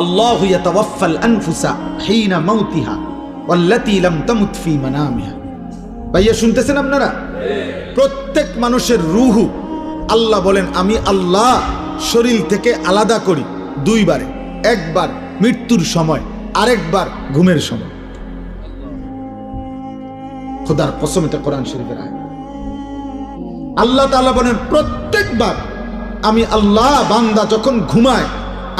আল্লাহু ইয়াতাওয়াফাল আনফুসা হিনা মাউতিহা ওয়াল্লাতী লাম তামুত ফী মানামিহা। ভাইয়া শুনতেছেন আপনারা? প্রত্যেক মানুষের রূহ আল্লাহ বলেন আমি আল্লাহ শরীর থেকে আলাদা করি দুইবারে, একবার মৃত্যুর সময়, আরেকবার ঘুমের সময়। খোদার কসম, এটা কোরআন শরীফের আয়াত। আল্লাহ তাআলা বলেন প্রত্যেকবার আমি আল্লাহ, বান্দা যখন ঘুমায়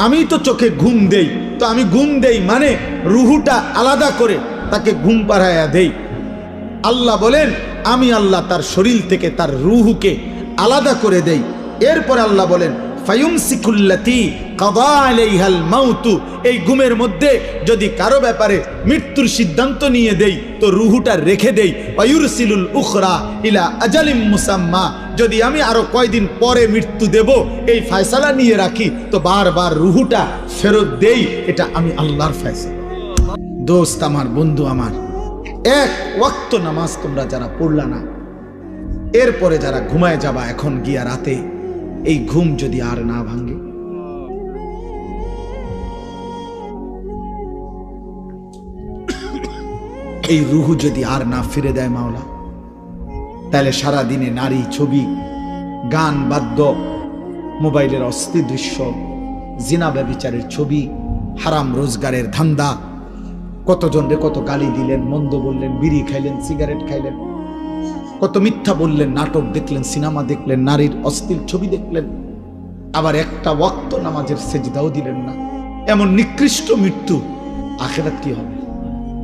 আমি তো চোখে ঘুম দেই, তো আমি ঘুম দেই মানে রুহুটা আলাদা করে তাকে ঘুম পাড়াইয়া দেই। আল্লাহ বলেন আমি আল্লাহ তার শরীর থেকে তার রুহুকে আলাদা করে দেই। এরপরে আল্লাহ বলেন ফায়ুমসিকুল্লাতী কাদা আলাইহাল মাউতু, এই ঘুমের মধ্যে যদি কারো ব্যাপারে মৃত্যুর সিদ্ধান্ত নিয়ে দেই তো রুহুটা রেখে দেই। ওয়ায়ুরসিলুল উখরা ইলা আজালিম মুসাম্মা, যদি আমি আরো কয়দিন পরে মৃত্যু দেব এই ফয়সালা নিয়ে রাখি তো বারবার রুহুটা ফেরত দেই। এটা আমি আল্লাহর ফয়সালা। দোস্ত আমার, বন্ধু আমার, এক ওয়াক্ত নামাজ তোমরা যারা পড়লা না, এরপরে যারা ঘুমায় যাবা এখন গিয়া রাতে, এই ঘুম যদি আর না ভাঙে, এই রুহু যদি আর না ফিরে দেয় মাওলা, তাহলে সারা দিনে নারী, ছবি, গান, বাদ্য, মোবাইলের অস্থির দৃশ্য, জিনা ব্যভিচারের ছবি, হারাম রোজগারের ধান্দা, কতজন রে কত গালি দিলেন, মন্দ বললেন, বিড়ি খাইলেন, সিগারেট খাইলেন, কত মিথ্যা বললেন, নাটক দেখলেন, সিনেমা দেখলেন, নারীর অশ্লীল ছবি দেখলেন, আবার একটা ওয়াক্ত নামাজের সেজদাও দিলেন না। এমন নিকৃষ্ট মৃত্যু, আখিরাত কি হবে?